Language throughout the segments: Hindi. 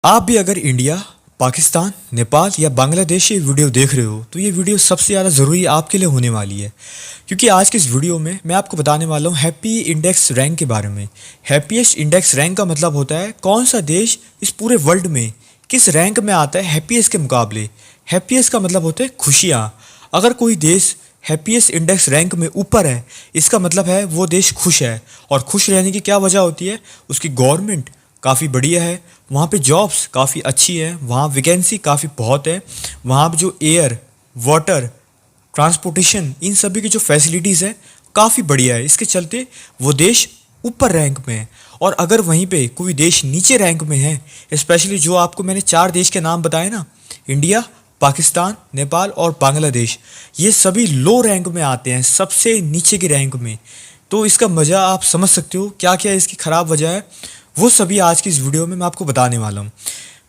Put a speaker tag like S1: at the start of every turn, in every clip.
S1: आप भी अगर इंडिया, पाकिस्तान, नेपाल या बांग्लादेश ये वीडियो देख रहे हो तो ये वीडियो सबसे ज़्यादा ज़रूरी आपके लिए होने वाली है। क्योंकि आज की इस वीडियो में मैं आपको बताने वाला हूँ हैप्पी इंडेक्स रैंक के बारे में। हैप्पीएस्ट इंडेक्स रैंक का मतलब होता है कौन सा देश इस पूरे वर्ल्ड में किस रैंक में आता है हैप्पीएस्ट के मुकाबले। हैप्पीएस्ट का मतलब होता है खुशियाँ। अगर कोई देश हैप्पीएस्ट इंडेक्स रैंक में ऊपर है, इसका मतलब है वो देश खुश है। और खुश रहने की क्या वजह होती है? उसकी गवर्नमेंट काफ़ी बढ़िया है, वहाँ पे जॉब्स काफ़ी अच्छी है, वहाँ वैकेंसी काफ़ी बहुत है, वहाँ पे जो एयर, वाटर, ट्रांसपोर्टेशन, इन सभी की जो फैसिलिटीज़ है काफ़ी बढ़िया है। इसके चलते वो देश ऊपर रैंक में है। और अगर वहीं पे कोई देश नीचे रैंक में है, स्पेशली जो आपको मैंने 4 देश के नाम बताए ना, इंडिया, पाकिस्तान, नेपाल और बांग्लादेश, ये सभी लो रैंक में आते हैं, सबसे नीचे की रैंक में। तो इसका वजह आप समझ सकते हो क्या क्या इसकी ख़राब वजह है, वो सभी आज की इस वीडियो में मैं आपको बताने वाला हूँ।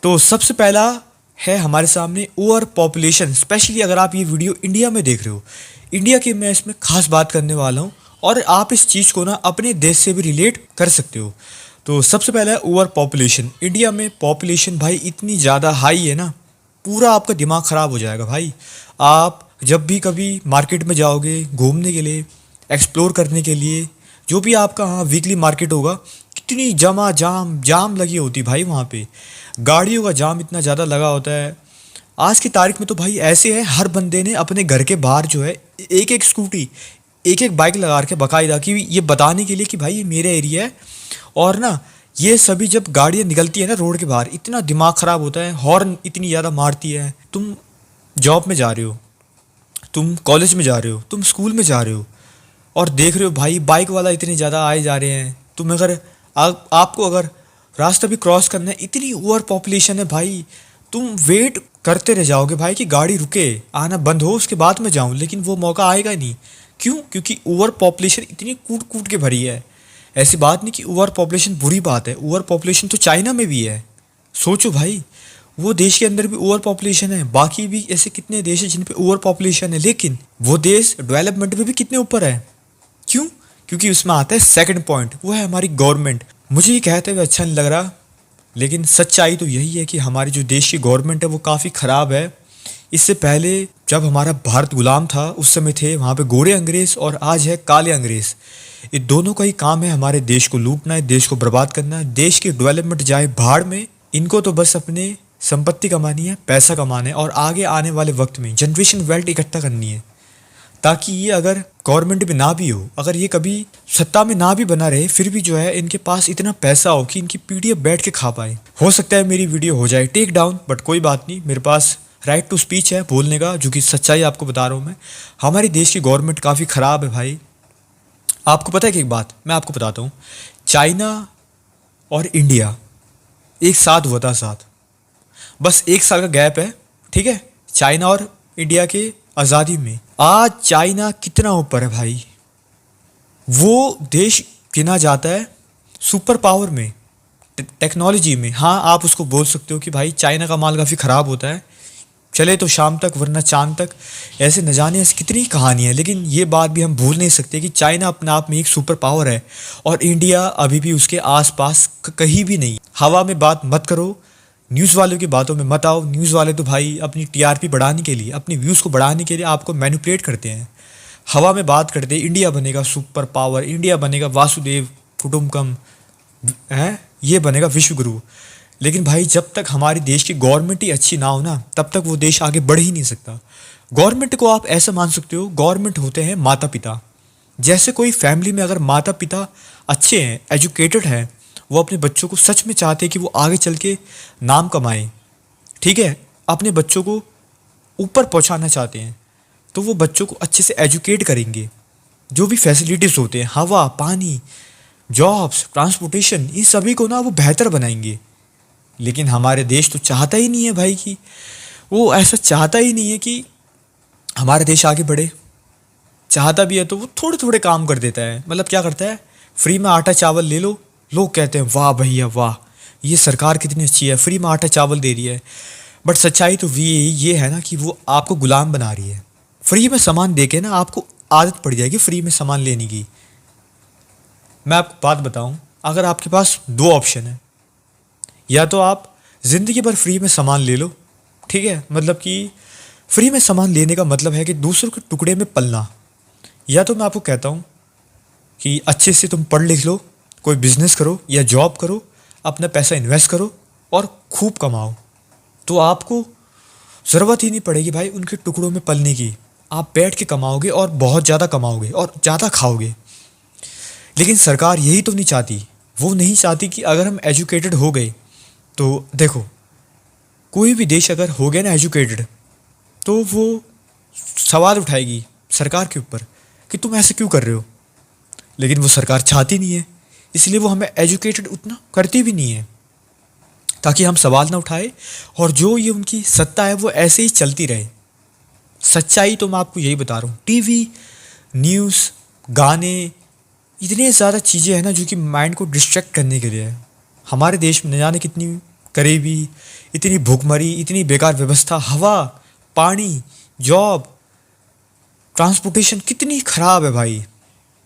S1: तो सबसे पहला है हमारे सामने ओवर पॉपुलेशन। स्पेशली अगर आप ये वीडियो इंडिया में देख रहे हो, इंडिया की मैं इसमें खास बात करने वाला हूँ और आप इस चीज़ को ना अपने देश से भी रिलेट कर सकते हो। तो सबसे पहला है ओवर पॉपुलेशन। इंडिया में पॉपुलेशन भाई इतनी ज़्यादा हाई है ना, पूरा आपका दिमाग ख़राब हो जाएगा भाई। आप जब भी कभी मार्केट में जाओगे घूमने के लिए, एक्सप्लोर करने के लिए, जो भी आपका हाँ वीकली मार्केट होगा, कितनी जमा जाम जाम लगी होती भाई। वहाँ पे गाड़ियों का जाम इतना ज़्यादा लगा होता है। आज की तारीख में तो भाई ऐसे है, हर बंदे ने अपने घर के बाहर जो है एक एक स्कूटी, एक एक बाइक लगा के बाकायदा, कि ये बताने के लिए कि भाई ये मेरा एरिया है। और ना ये सभी जब गाड़ियाँ निकलती है ना रोड के बाहर, इतना दिमाग ख़राब होता है, हॉर्न इतनी ज़्यादा मारती है। तुम जॉब में जा रहे हो, तुम कॉलेज में जा रहे हो, तुम स्कूल में जा रहे हो और देख रहे हो भाई बाइक वाला इतने ज़्यादा आए जा रहे हैं। तुम अगर आपको अगर रास्ता भी क्रॉस करना है, इतनी ओवर पॉपुलेशन है भाई, तुम वेट करते रह जाओगे भाई कि गाड़ी रुके, आना बंद हो, उसके बाद मैं जाऊं, लेकिन वो मौका आएगा नहीं। क्यों? क्योंकि ओवर पॉपुलेशन इतनी कूट कूट के भरी है। ऐसी बात नहीं कि ओवर पॉपुलेशन बुरी बात है, ओवर पॉपुलेशन तो चाइना में भी है। सोचो भाई, वो देश के अंदर भी ओवर पॉपुलेशन है, बाकी भी ऐसे कितने देश हैं जिन पे ओवर पॉपुलेशन है, लेकिन वो देश डेवलपमेंट में भी कितने ऊपर है। क्यों? क्योंकि उसमें आता है सेकंड पॉइंट, वो है हमारी गवर्नमेंट। मुझे ये कहते हुए अच्छा नहीं लग रहा, लेकिन सच्चाई तो यही है कि हमारी जो देश की गवर्नमेंट है वो काफ़ी ख़राब है। इससे पहले जब हमारा भारत गुलाम था, उस समय थे वहाँ पे गोरे अंग्रेज़ और आज है काले अंग्रेज़। ये दोनों का ही काम है हमारे देश को लूटना है, देश को बर्बाद करना है, देश की डेवलपमेंट जाए भाड़ में। इनको तो बस अपने संपत्ति कमानी है, पैसा कमाना है और आगे आने वाले वक्त में जनरेशन वेल्थ इकट्ठा करनी है, ताकि ये अगर गवर्नमेंट में ना भी हो, अगर ये कभी सत्ता में ना भी बना रहे, फिर भी जो है इनके पास इतना पैसा हो कि इनकी पीढ़ी बैठ के खा पाए। हो सकता है मेरी वीडियो हो जाए टेक डाउन, बट कोई बात नहीं, मेरे पास राइट टू स्पीच है बोलने का, जो कि सच्चाई आपको बता रहा हूँ मैं। हमारी देश की गवर्नमेंट काफ़ी ख़राब है भाई। आपको पता है कि एक बात मैं आपको बताता हूँ, चाइना और इंडिया एक साथ हुआ था, साथ, बस 1 साल का गैप है, ठीक है, चाइना और इंडिया के आज़ादी में। आज चाइना कितना ऊपर है भाई, वो देश गिना जाता है सुपर पावर में, टेक्नोलॉजी में। हाँ, आप उसको बोल सकते हो कि भाई चाइना का माल काफ़ी ख़राब होता है, चले तो शाम तक वरना चांद तक, ऐसे न जाने ऐसी कितनी कहानी है। लेकिन ये बात भी हम भूल नहीं सकते कि चाइना अपने आप में एक सुपर पावर है और इंडिया अभी भी उसके आसपास कहीं भी नहीं। हवा में बात मत करो, न्यूज़ वालों की बातों में मत आओ। न्यूज़ वाले तो भाई अपनी टीआरपी बढ़ाने के लिए, अपनी व्यूज़ को बढ़ाने के लिए आपको मैनिपुलेट करते हैं। हवा में बात करते हैं इंडिया बनेगा सुपर पावर, इंडिया बनेगा वासुदेव कुटुम्बकम, है ये बनेगा विश्व गुरु। लेकिन भाई जब तक हमारी देश की गवर्नमेंट ही अच्छी ना हो ना, तब तक वो देश आगे बढ़ ही नहीं सकता। गवर्नमेंट को आप ऐसा मान सकते हो, गवर्नमेंट होते हैं माता पिता। जैसे कोई फैमिली में अगर माता पिता अच्छे हैं, एजुकेटेड हैं, वो अपने बच्चों को सच में चाहते हैं कि वो आगे चल के नाम कमाएं, ठीक है, अपने बच्चों को ऊपर पहुंचाना चाहते हैं, तो वो बच्चों को अच्छे से एजुकेट करेंगे। जो भी फैसिलिटीज़ होते हैं, हवा, पानी, जॉब्स, ट्रांसपोर्टेशन, इन सभी को ना वो बेहतर बनाएंगे। लेकिन हमारे देश तो चाहता ही नहीं है भाई, कि वो ऐसा चाहता ही नहीं है कि हमारा देश आगे बढ़े। चाहता भी है तो वो थोड़े थोड़े काम कर देता है। मतलब क्या करता है, फ्री में आटा चावल ले लो, लोग कहते हैं वाह भैया वाह, ये सरकार कितनी अच्छी है, फ्री में आटा चावल दे रही है। बट सच्चाई तो ये है ना कि वो आपको गुलाम बना रही है। फ्री में सामान दे के ना आपको आदत पड़ जाएगी फ्री में सामान लेने की। मैं आपको बात बताऊं, अगर आपके पास 2 ऑप्शन है, या तो आप ज़िंदगी भर फ्री में सामान ले लो, ठीक है। मतलब कि फ्री में सामान लेने का मतलब है कि दूसरों के टुकड़े में पलना। या तो मैं आपको कहता हूँ कि अच्छे से तुम पढ़ लिख लो, कोई बिजनेस करो या जॉब करो, अपना पैसा इन्वेस्ट करो और खूब कमाओ, तो आपको ज़रूरत ही नहीं पड़ेगी भाई उनके टुकड़ों में पलने की। आप बैठ के कमाओगे और बहुत ज़्यादा कमाओगे और ज़्यादा खाओगे। लेकिन सरकार यही तो नहीं चाहती। वो नहीं चाहती कि अगर हम एजुकेटेड हो गए तो देखो, कोई भी देश अगर हो गया ना एजुकेटेड, तो वो सवाल उठाएगी सरकार के ऊपर कि तुम ऐसे क्यों कर रहे हो। लेकिन वो सरकार चाहती नहीं है, इसलिए वो हमें एजुकेटेड उतना करती भी नहीं है, ताकि हम सवाल ना उठाए और जो ये उनकी सत्ता है वो ऐसे ही चलती रहे। सच्चाई तो मैं आपको यही बता रहा हूँ। टीवी, न्यूज़, गाने, इतने ज़्यादा चीज़ें हैं ना जो कि माइंड को डिस्ट्रैक्ट करने के लिए है। हमारे देश में न जाने कितनी करीबी, इतनी भूखमरी, इतनी बेकार व्यवस्था, हवा, पानी, जॉब, ट्रांसपोर्टेशन कितनी ख़राब है भाई।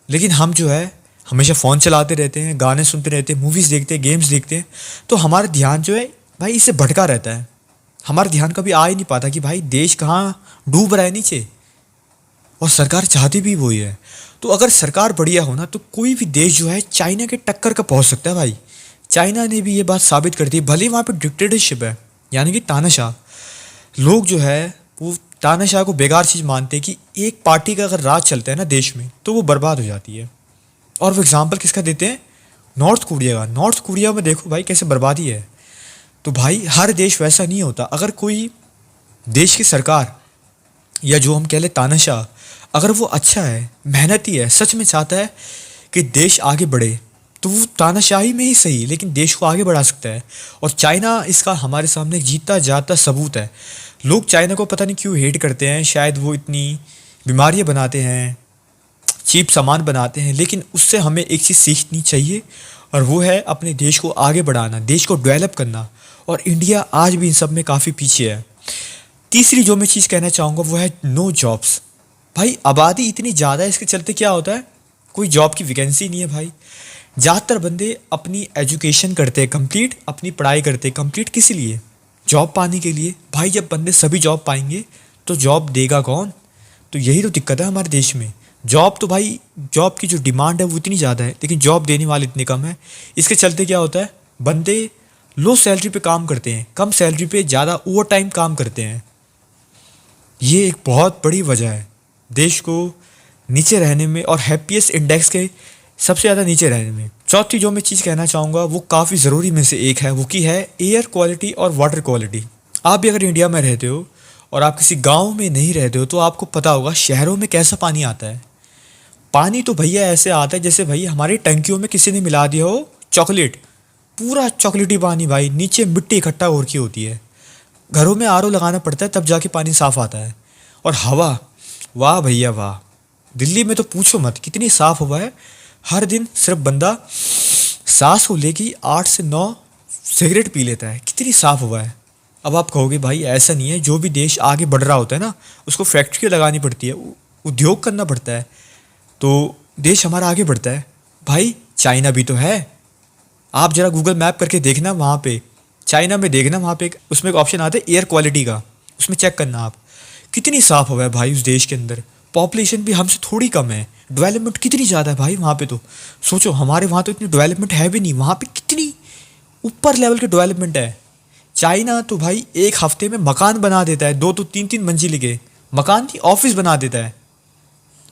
S1: लेकिन हम जो है हमेशा फ़ोन चलाते रहते हैं, गाने सुनते रहते हैं, मूवीज़ देखते हैं, गेम्स देखते हैं, तो हमारा ध्यान जो है भाई इससे भटका रहता है। हमारा ध्यान कभी आ ही नहीं पाता कि भाई देश कहाँ डूब रहा है नीचे, और सरकार चाहती भी वही है। तो अगर सरकार बढ़िया हो ना तो कोई भी देश जो है चाइना के टक्कर का पहुंच सकता है भाई। चाइना ने भी ये बात साबित कर दी, भले वहाँ पे डिक्टेटरशिप है, यानी कि तानाशाह। लोग जो है वो तानाशाह को बेकार चीज़ मानते हैं कि एक पार्टी का अगर राज चलता है ना देश में तो वो बर्बाद हो जाती है। और वो एग्जाम्पल किसका देते हैं? नॉर्थ कोरिया का। नॉर्थ कोरिया में देखो भाई कैसे बर्बादी है। तो भाई हर देश वैसा नहीं होता। अगर कोई देश की सरकार या जो हम कह ले तानाशाह, अगर वो अच्छा है, मेहनती है, सच में चाहता है कि देश आगे बढ़े, तो वो तानाशाही में ही सही लेकिन देश को आगे बढ़ा सकता है। और चाइना इसका हमारे सामने जीता जाता सबूत है। लोग चाइना को पता नहीं क्यों हेट करते हैं, शायद वो इतनी बीमारियां बनाते हैं, चीप सामान बनाते हैं, लेकिन उससे हमें एक चीज़ सीखनी चाहिए और वो है अपने देश को आगे बढ़ाना, देश को डेवलप करना। और इंडिया आज भी इन सब में काफ़ी पीछे है। तीसरी जो मैं चीज़ कहना चाहूँगा वो है नो जॉब्स। भाई आबादी इतनी ज़्यादा है, इसके चलते क्या होता है, कोई जॉब की वैकेंसी नहीं है भाई। ज़्यादातर बंदे अपनी एजुकेशन करते हैं कंप्लीट, अपनी पढ़ाई करते हैं कंप्लीट, किस लिए? जॉब पाने के लिए। भाई जब बंदे सभी जॉब पाएंगे तो जॉब देगा कौन? तो यही तो दिक्कत है हमारे देश में। जॉब तो भाई, जॉब की जो डिमांड है वो इतनी ज़्यादा है लेकिन जॉब देने वाले इतने कम है। इसके चलते क्या होता है, बंदे लो सैलरी पे काम करते हैं, कम सैलरी पे ज़्यादा ओवर टाइम काम करते हैं। ये एक बहुत बड़ी वजह है देश को नीचे रहने में और हैप्पीएस्ट इंडेक्स के सबसे ज़्यादा नीचे रहने में। चौथी जो मैं चीज़ कहना चाहूँगा वो काफ़ी ज़रूरी में से एक है, वो की है एयर क्वालिटी और वाटर क्वालिटी। आप भी अगर इंडिया में रहते हो और आप किसी गांव में नहीं रहते हो तो आपको पता होगा शहरों में कैसा पानी आता है। पानी तो भैया ऐसे आता है जैसे भाई हमारी टंकियों में किसी ने मिला दिया हो चॉकलेट, पूरा चॉकलेटी पानी भाई, नीचे मिट्टी इकट्ठा हो रखी होती है। घरों में आरओ लगाना पड़ता है तब जाके पानी साफ़ आता है। और हवा, वाह भैया वाह, दिल्ली में तो पूछो मत कितनी साफ़ हवा है। हर दिन सिर्फ बंदा सांस को लेके 8 से 9 सिगरेट पी लेता है, कितनी साफ़ हवा है। अब आप कहोगे भाई ऐसा नहीं है, जो भी देश आगे बढ़ रहा होता है ना उसको फैक्ट्री लगानी पड़ती है, उद्योग करना पड़ता है, तो देश हमारा आगे बढ़ता है। भाई चाइना भी तो है, आप जरा गूगल मैप करके देखना, वहाँ पे चाइना में देखना, वहाँ पे उसमें एक ऑप्शन आता है एयर क्वालिटी का, उसमें चेक करना आप, कितनी साफ़ हवा है भाई उस देश के अंदर। पॉपुलेशन भी हमसे थोड़ी कम है, डेवलपमेंट कितनी ज़्यादा है भाई वहाँ पे। तो सोचो हमारे वहाँ तो इतनी डेवलपमेंट है भी नहीं, वहाँ पे कितनी ऊपर लेवल की डेवलपमेंट है। चाइना तो भाई एक हफ्ते में मकान बना देता है, 2 तो 3-3 मंजिले के मकान की ऑफिस बना देता है।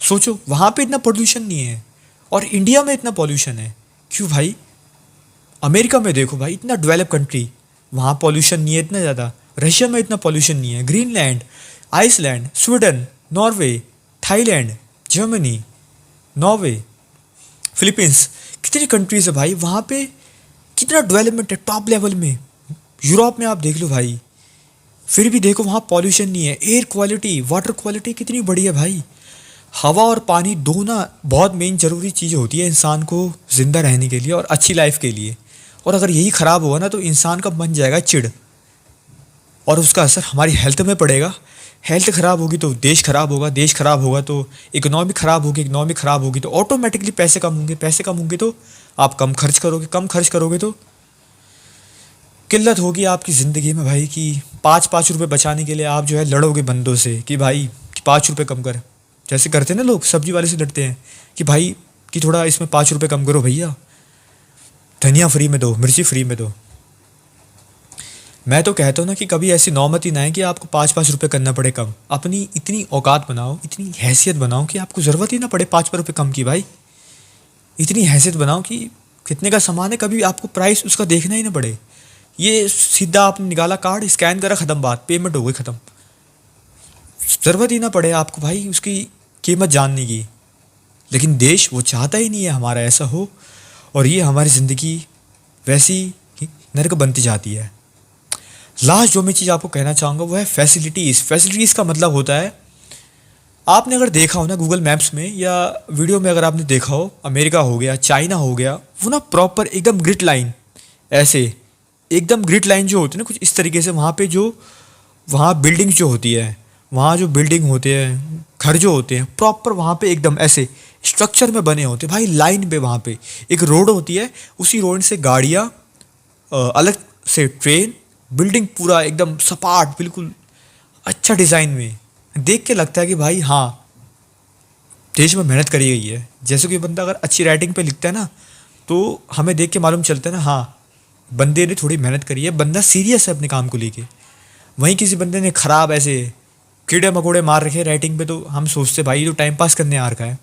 S1: सोचो वहाँ पे इतना पोल्यूशन नहीं है और इंडिया में इतना पॉल्यूशन है। क्यों भाई? अमेरिका में देखो भाई, इतना डेवलप कंट्री, वहाँ पॉल्यूशन नहीं है इतना ज़्यादा। रशिया में इतना पॉल्यूशन नहीं है। Greenland, Iceland, Sweden, Norway, Thailand, Germany, Norway, Philippines, कितनी कंट्रीज़ है भाई, वहाँ पे कितना डेवलपमेंट है टॉप लेवल में। यूरोप में आप देख लो भाई, फिर भी देखो वहाँ पॉल्यूशन नहीं है। एयर क्वालिटी, वाटर क्वालिटी कितनी बढ़िया भाई। हवा और पानी दो ना बहुत मेन ज़रूरी चीज़ होती है इंसान को ज़िंदा रहने के लिए और अच्छी लाइफ के लिए। और अगर यही ख़राब होगा ना तो इंसान का बन जाएगा चिड़ और उसका असर हमारी हेल्थ में पड़ेगा। हेल्थ ख़राब होगी तो देश ख़राब होगा, देश ख़राब होगा तो इकोनॉमी ख़राब होगी, इकोनॉमी ख़राब होगी तो ऑटोमेटिकली पैसे कम होंगे, पैसे कम होंगे तो आप कम खर्च करोगे, कम खर्च करोगे तो किल्लत होगी आपकी ज़िंदगी में भाई कि 5-5 रुपए बचाने के लिए आप जो है लड़ोगे बंदों से कि भाई 5 रुपए कम कर। जैसे करते हैं ना लोग, सब्जी वाले से लड़ते हैं कि भाई कि थोड़ा इसमें 5 रुपए कम करो भैया, धनिया फ्री में दो, मिर्ची फ्री में दो। मैं तो कहता हूँ ना कि कभी ऐसी नौबत ही ना है कि आपको 5-5 रुपए करना पड़े कम। अपनी इतनी औकात बनाओ, इतनी हैसियत बनाओ कि आपको ज़रूरत ही ना पड़े 5 रुपए कम की भाई। इतनी हैसियत बनाओ कि कितने का सामान है कभी आपको प्राइस उसका देखना ही ना पड़े। ये सीधा आपने निकाला कार्ड, स्कैन करा, ख़त्म बात, पेमेंट हो गई ख़त्म। ज़रूरत ही ना पड़े आपको भाई उसकी कीमत जानने की। लेकिन देश वो चाहता ही नहीं है हमारा ऐसा हो, और ये हमारी ज़िंदगी वैसी ही नर्क बनती जाती है। लास्ट जो मैं चीज़ आपको कहना चाहूँगा वो है फैसिलिटीज़। फैसिलिटीज़ का मतलब होता है, आपने अगर देखा हो ना गूगल मैप्स में या वीडियो में, अगर आपने देखा हो, अमेरिका हो गया, चाइना हो गया, वो ना प्रॉपर एकदम ग्रिड लाइन, ऐसे एकदम ग्रिड लाइन जो होती है ना कुछ इस तरीके से, वहाँ पे जो वहाँ बिल्डिंग जो होती है, वहाँ जो बिल्डिंग होते हैं, घर जो होते हैं, प्रॉपर वहाँ पे एकदम ऐसे स्ट्रक्चर में बने होते हैं भाई, लाइन पे। वहाँ पे एक रोड होती है, उसी रोड से गाड़ियाँ, अलग से ट्रेन, बिल्डिंग पूरा एकदम सपाट, बिल्कुल अच्छा डिज़ाइन में। देख के लगता है कि भाई हाँ, देश में मेहनत करी गई है। जैसे कि बंदा अगर अच्छी राइटिंग पे लिखता है ना, तो हमें देख के मालूम चलता है ना, हाँ बंदे ने थोड़ी मेहनत करी है, बंदा सीरियस है अपने काम को लेके। वहीं किसी बंदे ने खराब ऐसे कीड़े मकोड़े मार रखे राइटिंग पे, तो हम सोचते भाई ये तो टाइम पास करने आ रखा है।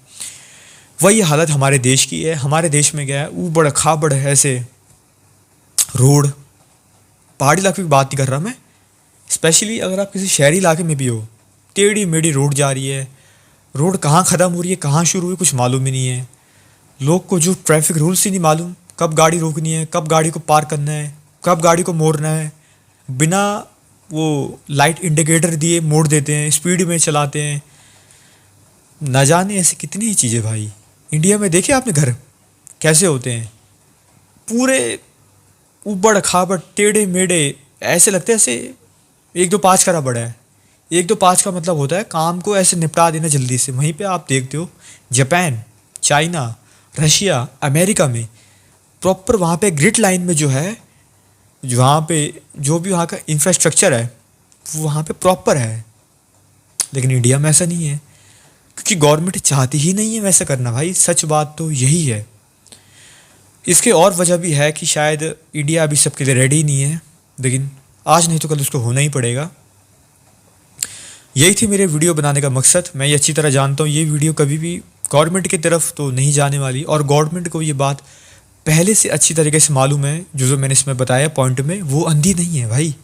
S1: वही हालत हमारे देश की है। हमारे देश में क्या है, ऊबड़ खाबड़ है ऐसे रोड। पहाड़ी इलाके की बात नहीं कर रहा मैं, स्पेशली अगर आप किसी शहरी इलाके में भी हो, टेढ़ी मेढ़ी रोड जा रही है। रोड कहाँ ख़त्म हो रही है, कहाँ शुरू हुई, कुछ मालूम ही नहीं है। लोग को जो ट्रैफिक रूल्स ही नहीं मालूम, कब गाड़ी रोकनी है, कब गाड़ी को पार करना है, कब गाड़ी को मोड़ना है। बिना वो लाइट इंडिकेटर दिए मोड़ देते हैं, स्पीड में चलाते हैं। न जाने ऐसी कितनी ही चीज़ें भाई। इंडिया में देखे आपने घर कैसे होते हैं, पूरे ऊबड़ खाबड़, टेढ़े मेढ़े, ऐसे लगते हैं ऐसे 1-2-5 का रबड़ है। 1-2-5 का मतलब होता है काम को ऐसे निपटा देना जल्दी से। वहीं पे आप देखते हो जापान, चाइना, रशिया, अमेरिका में प्रॉपर वहाँ पे ग्रिड लाइन में जो है, वहाँ पे जो भी वहाँ का इंफ्रास्ट्रक्चर है वो वहाँ पे प्रॉपर है। लेकिन इंडिया में ऐसा नहीं है, क्योंकि गवर्नमेंट चाहती ही नहीं है वैसा करना भाई। सच बात तो यही है। इसके और वजह भी है कि शायद इंडिया अभी सबके लिए रेडी नहीं है, लेकिन आज नहीं तो कल उसको होना ही पड़ेगा। यही थी मेरे वीडियो बनाने का मकसद। मैं ये अच्छी तरह जानता हूँ ये वीडियो कभी भी गवर्नमेंट की तरफ तो नहीं जाने वाली, और गवर्नमेंट को ये बात पहले से अच्छी तरीके से मालूम है। जो मैंने इसमें बताया पॉइंट में, वो अंधी नहीं है भाई।